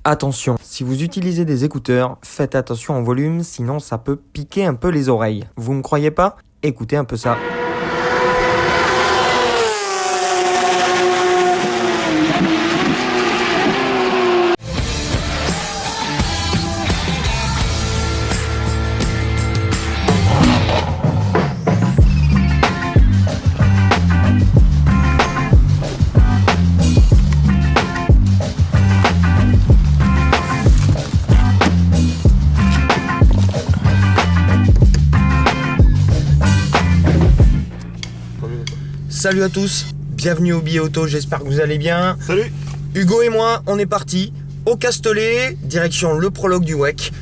Attention, si vous utilisez des écouteurs, faites attention au volume, sinon ça peut piquer un peu les oreilles. Vous me croyez pas? Écoutez un peu ça. Salut à tous, bienvenue au Billet Auto, j'espère que vous allez bien. Salut. Hugo et moi, on est parti au Castellet, direction le prologue du WEC,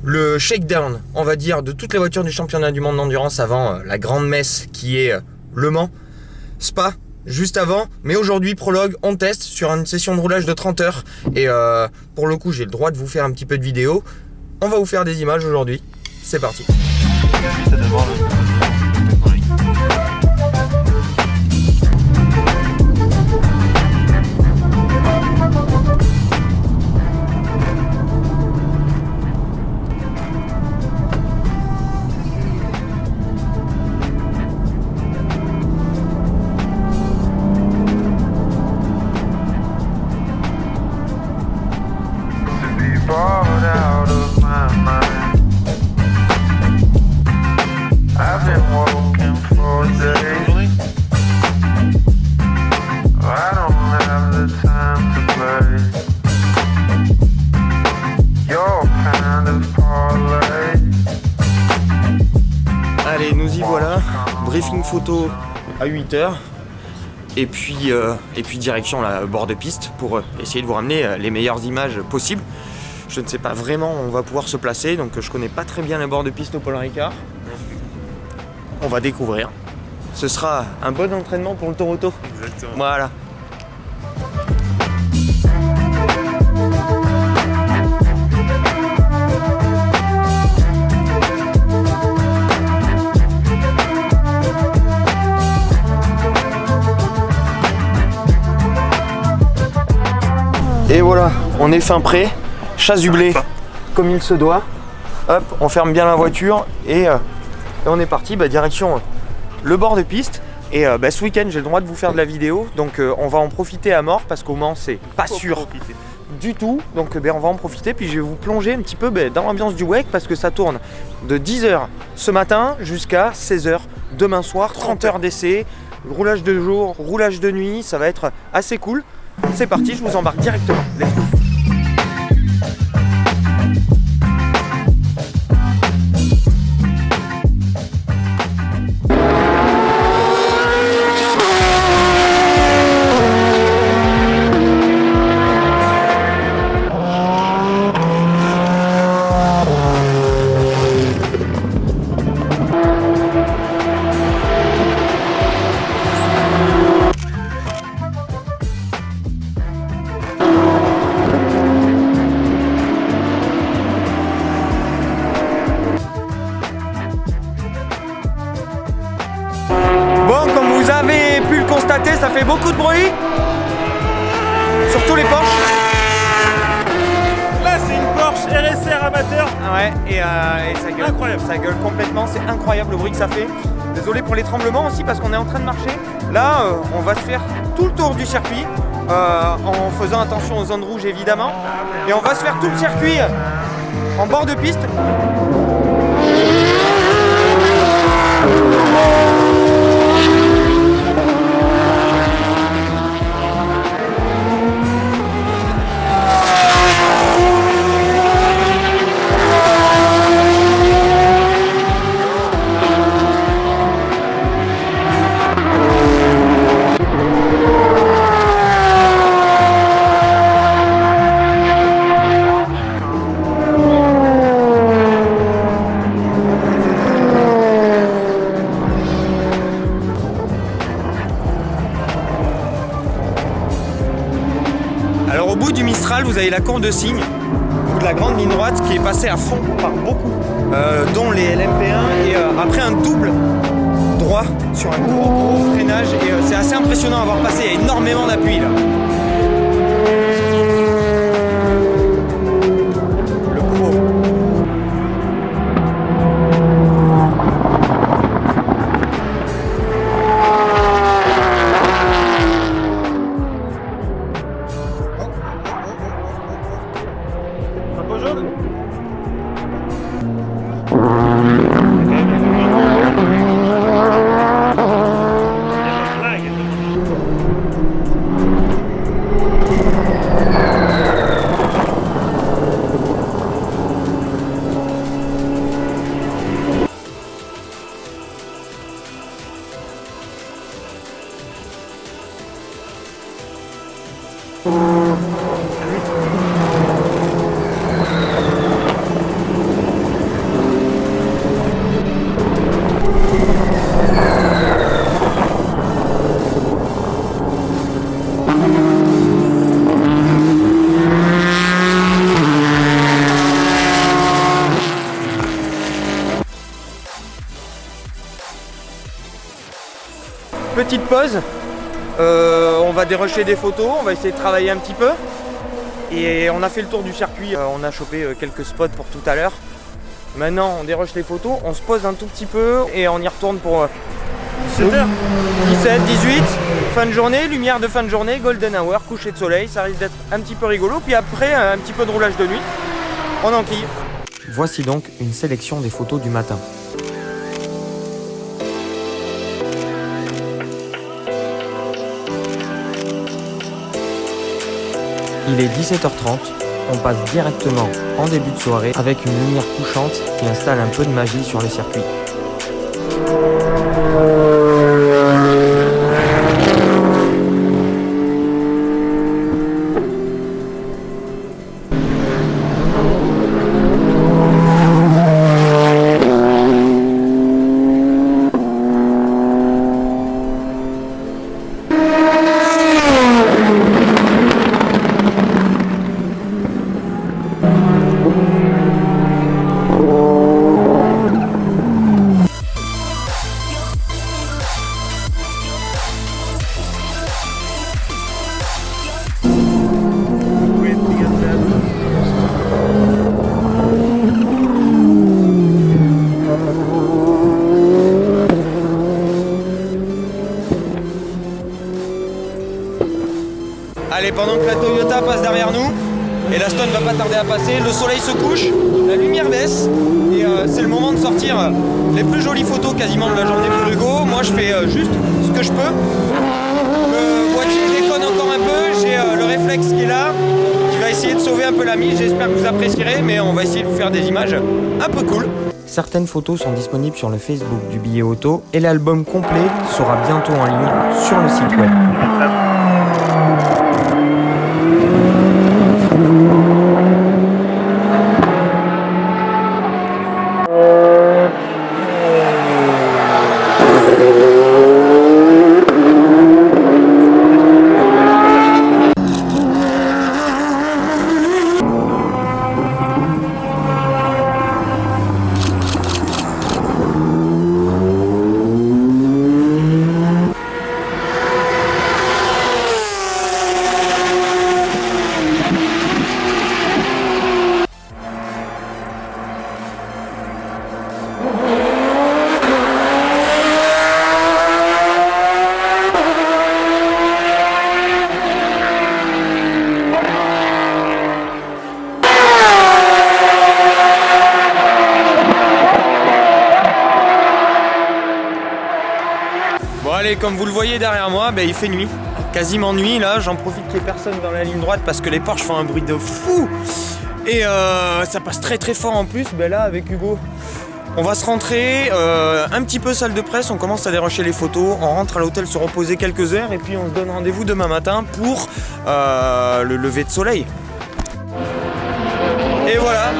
le shakedown, on va dire, de toutes les voitures du championnat du monde d'endurance avant la grande messe qui est Le Mans. Spa, juste avant, mais aujourd'hui, prologue, on teste sur une session de roulage de 30 heures. Et pour le coup, j'ai le droit de vous faire un petit peu de vidéo. On va vous faire des images aujourd'hui, c'est parti. C'est devant le... out of my mind. I've been walking for days. I don't have the time to play your kind of parlay. Allez, nous y voilà. Briefing photo à 8h. Et puis direction la bord de piste pour essayer de vous ramener les meilleures images possibles. Je ne sais pas vraiment où on va pouvoir se placer, donc je connais pas très bien les bords de piste au Paul Ricard. On va découvrir. Ce sera un bon entraînement pour le tour auto. Exactement. Voilà. Et voilà, on est fin prêt. Chasublé comme il se doit. Hop, on ferme bien la voiture et on est parti direction le bord de piste. Et ce week-end j'ai le droit de vous faire de la vidéo, donc on va en profiter à mort parce qu'au Mans c'est pas sûr du tout. Donc on va en profiter, puis je vais vous plonger un petit peu dans l'ambiance du WEC parce que ça tourne de 10h ce matin jusqu'à 16h demain soir, 30 heures d'essai, roulage de jour, roulage de nuit, ça va être assez cool. C'est parti, je vous embarque directement. Let's go. Ça fait beaucoup de bruit, surtout les Porsche. Là c'est une Porsche RSR amateur. Ouais, et ça gueule. Incroyable. Ça gueule complètement, c'est incroyable le bruit que ça fait. Désolé pour les tremblements aussi parce qu'on est en train de marcher. Là, on va se faire tout le tour du circuit en faisant attention aux zones rouges évidemment. Et on va se faire tout le circuit en bord de piste. Au bout du Mistral, vous avez la courbe de Signes, ou de la grande ligne droite qui est passée à fond par beaucoup, dont les LMP1 et après un double droit sur un gros freinage et c'est assez impressionnant à voir passer, il y a énormément d'appui là. jaune. Petite pause, on va dérusher des photos, on va essayer de travailler un petit peu. Et on a fait le tour du circuit, on a chopé quelques spots pour tout à l'heure. Maintenant on dérush les photos, on se pose un tout petit peu et on y retourne pour 17h. 17, 18, fin de journée, lumière de fin de journée, golden hour, coucher de soleil, ça risque d'être un petit peu rigolo. Puis après un petit peu de roulage de nuit, on enquille. Voici donc une sélection des photos du matin. Il est 17h30, on passe directement en début de soirée avec une lumière couchante qui installe un peu de magie sur le circuit. Allez, pendant que la Toyota passe derrière nous, et la Stone va pas tarder à passer, le soleil se couche, la lumière baisse, et c'est le moment de sortir les plus jolies photos quasiment de la journée pour Hugo. Moi je fais juste ce que je peux. Le boîtier déconne encore un peu, j'ai le réflexe qui est là, qui va essayer de sauver un peu la mise. J'espère que vous apprécierez, mais on va essayer de vous faire des images un peu cool. Certaines photos sont disponibles sur le Facebook du billet auto, et l'album complet sera bientôt en ligne sur le site web. Bon allez, comme vous le voyez derrière moi, il fait nuit, quasiment nuit là, j'en profite qu'il n'y ait personne dans la ligne droite parce que les Porsche font un bruit de fou et ça passe très très fort en plus. Là avec Hugo, on va se rentrer, un petit peu salle de presse, on commence à dérocher les photos, on rentre à l'hôtel se reposer quelques heures et puis on se donne rendez-vous demain matin pour le lever de soleil. Et voilà,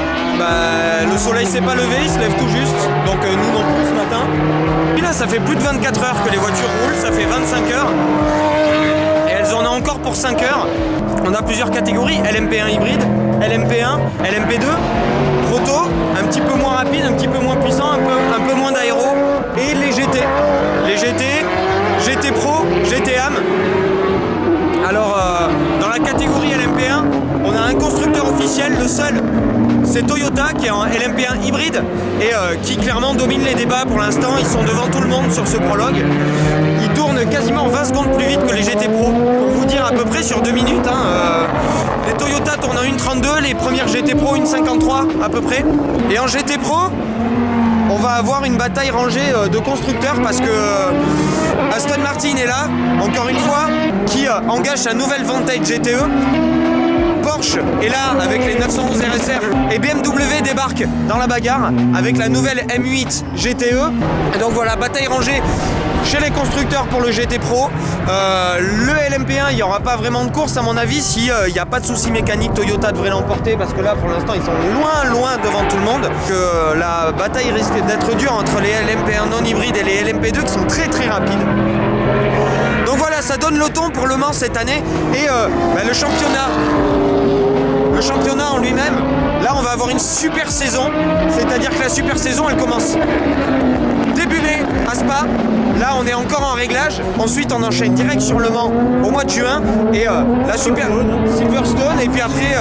le soleil s'est pas levé, il se lève tout juste, donc nous non plus ce matin. Et là ça fait plus de 24 heures que les voitures roulent, ça fait 25 heures. Et elles en ont encore pour 5 heures. On a plusieurs catégories, LMP1 hybride, LMP1, LMP2, proto, un petit peu moins rapide, un petit peu moins puissant, un peu moins d'aéro, et les GT. Les GT, GT Pro, GT AM. Alors dans la catégorie LMP1, on a un constructeur officiel, le seul, c'est Toyota qui est en LMP1 hybride et qui clairement domine les débats pour l'instant. Ils sont devant tout le monde sur ce prologue. Ils tournent quasiment quasiment 20 secondes plus vite que les GT Pro. Pour vous dire à peu près sur 2 minutes. Les Toyota tournent en 1,32, les premières GT Pro 1,53 à peu près. Et en GT Pro, on va avoir une bataille rangée de constructeurs parce que Aston Martin est là, encore une fois, qui engage sa nouvelle Vantage GTE. Porsche est là avec les 911 RSR et BMW débarque dans la bagarre avec la nouvelle M8 GTE. Et donc voilà, bataille rangée chez les constructeurs pour le GT Pro. Le LMP1, il n'y aura pas vraiment de course à mon avis si il n'y a pas de soucis mécaniques. Toyota devrait l'emporter parce que là pour l'instant ils sont loin devant tout le monde. Que la bataille risque d'être dure entre les LMP1 non hybrides et les LMP2 qui sont très rapides. Donc voilà, ça donne le ton pour Le Mans cette année et le championnat. Le championnat en lui-même, là on va avoir une super saison, c'est-à-dire que la super saison elle commence début mai à Spa, là on est encore en réglage, ensuite on enchaîne direct sur Le Mans au mois de juin et la super Silverstone et puis après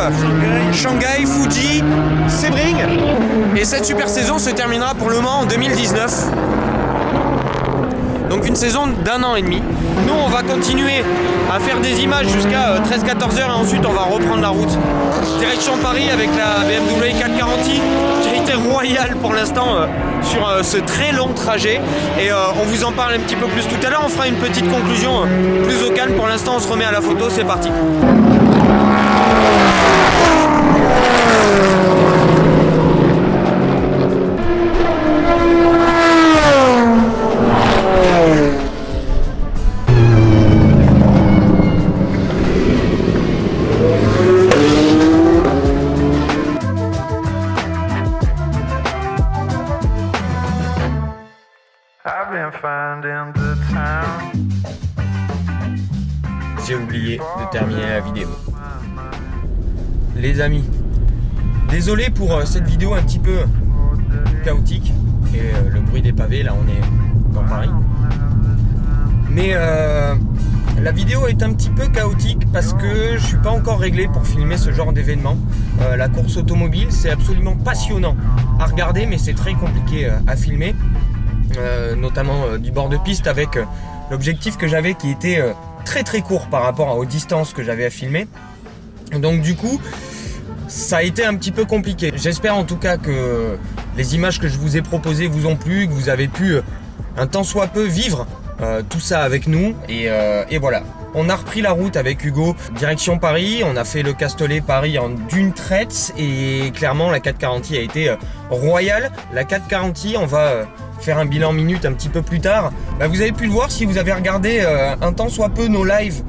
Shanghai, Fuji, Sebring et cette super saison se terminera pour Le Mans en 2019. Donc une saison d'1 an et demi. Nous on va continuer à faire des images jusqu'à 13-14 heures et ensuite on va reprendre la route. Direction Paris avec la BMW 440 qui a été royale pour l'instant sur ce très long trajet. Et on vous en parle un petit peu plus tout à l'heure. On fera une petite conclusion plus au calme. Pour l'instant on se remet à la photo, c'est parti. I've been finding the town. J'ai oublié de terminer la vidéo. Les amis, désolé pour cette vidéo un petit peu chaotique. Et le bruit des pavés, là on est dans Paris. Mais la vidéo est un petit peu chaotique parce que je suis pas encore réglé pour filmer ce genre d'événement. La course automobile, c'est absolument passionnant à regarder, mais c'est très compliqué à filmer. Notamment du bord de piste avec l'objectif que j'avais qui était très court par rapport aux distances que j'avais à filmer. Donc du coup ça a été un petit peu compliqué. J'espère en tout cas que les images que je vous ai proposées vous ont plu, que vous avez pu un tant soit peu vivre tout ça avec nous et voilà. On a repris la route avec Hugo, direction Paris, on a fait le Castellet Paris en d'une traite et clairement la 440i a été royale. La 440i, on va faire un bilan minute un petit peu plus tard. Vous avez pu le voir si vous avez regardé un tant soit peu nos lives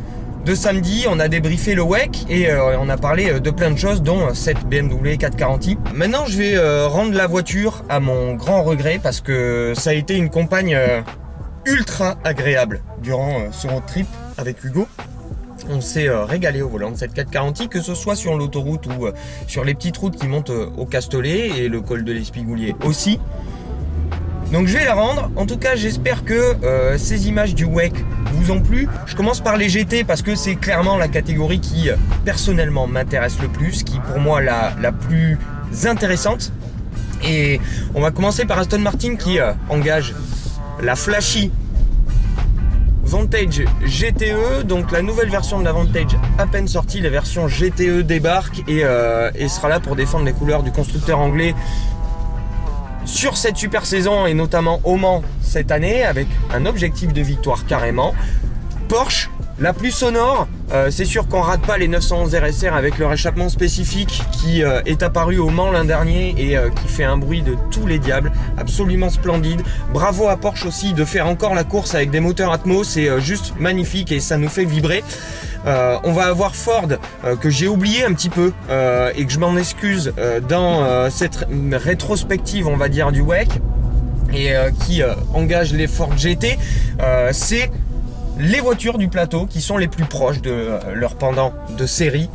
de samedi. On a débriefé le WEC et on a parlé de plein de choses dont cette BMW 440i. Maintenant je vais rendre la voiture à mon grand regret parce que ça a été une compagne ultra agréable durant ce road trip avec Hugo. On s'est régalé au volant de cette 440i, que ce soit sur l'autoroute ou sur les petites routes qui montent au Castellet et le col de l'Espigoulier aussi. Donc je vais la rendre. En tout cas j'espère que ces images du WEC vous ont plu. Je commence par les GT parce que c'est clairement la catégorie qui personnellement m'intéresse le plus, qui pour moi la plus intéressante. Et on va commencer par Aston Martin qui engage la flashy Vantage GTE, donc la nouvelle version de la Vantage à peine sortie, la version GTE débarque et sera là pour défendre les couleurs du constructeur anglais sur cette super saison et notamment au Mans cette année avec un objectif de victoire carrément. Porsche, la plus sonore, c'est sûr qu'on rate pas les 911 RSR avec leur échappement spécifique qui est apparu au Mans l'an dernier et qui fait un bruit de tous les diables, absolument splendide. Bravo à Porsche aussi de faire encore la course avec des moteurs Atmos, c'est juste magnifique et ça nous fait vibrer. On va avoir Ford que j'ai oublié un petit peu et que je m'en excuse dans cette rétrospective on va dire du WEC et qui engage les Ford GT. C'est les voitures du plateau qui sont les plus proches de leur pendant de série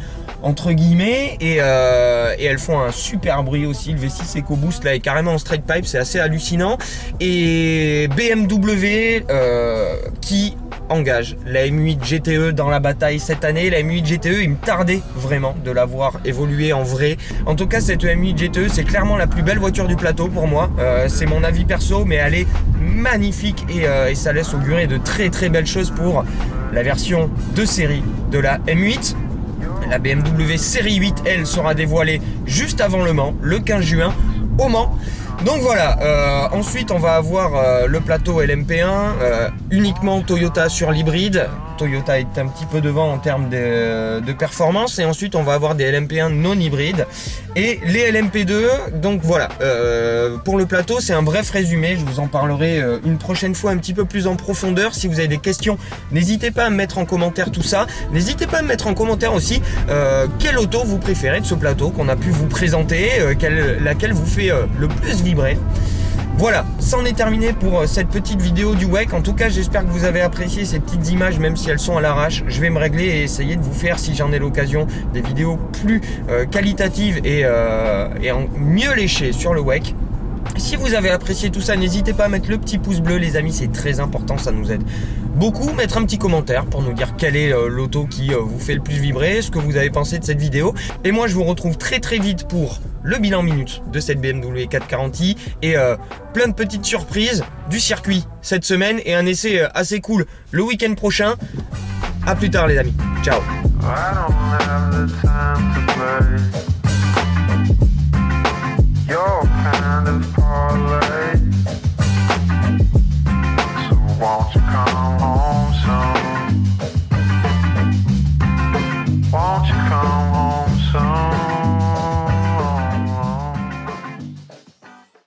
entre guillemets et elles font un super bruit aussi. Le V6 EcoBoost là est carrément en straight pipe, c'est assez hallucinant. Et BMW qui engage la M8 GTE dans la bataille cette année. La M8 GTE, il me tardait vraiment de la voir évoluer en vrai. En tout cas, cette M8 GTE, c'est clairement la plus belle voiture du plateau pour moi. C'est mon avis perso, mais elle est magnifique et ça laisse augurer de très très belles choses pour la version de série de la M8. La BMW série 8, elle, sera dévoilée juste avant Le Mans, le 15 juin, au Mans. Donc voilà, ensuite on va avoir le plateau LMP1, uniquement Toyota sur l'hybride. Toyota est un petit peu devant en termes de performance, et ensuite on va avoir des LMP1 non hybrides et les LMP2. Donc voilà, pour le plateau c'est un bref résumé, je vous en parlerai une prochaine fois un petit peu plus en profondeur. Si vous avez des questions, n'hésitez pas à me mettre en commentaire tout ça. N'hésitez pas à me mettre en commentaire aussi quelle auto vous préférez de ce plateau qu'on a pu vous présenter, laquelle vous fait le plus vibrer. Voilà, c'en est terminé pour cette petite vidéo du WEC. En tout cas, j'espère que vous avez apprécié ces petites images, même si elles sont à l'arrache. Je vais me régler et essayer de vous faire, si j'en ai l'occasion, des vidéos plus qualitatives et mieux léchées sur le WEC. Si vous avez apprécié tout ça, n'hésitez pas à mettre le petit pouce bleu, les amis, c'est très important, ça nous aide beaucoup. Mettre un petit commentaire pour nous dire quelle est l'auto qui vous fait le plus vibrer, ce que vous avez pensé de cette vidéo. Et moi, je vous retrouve très très vite pour le bilan minute de cette BMW 440i et plein de petites surprises du circuit cette semaine et un essai assez cool le week-end prochain. A plus tard les amis, ciao. I don't have the time to play your kind of parlor.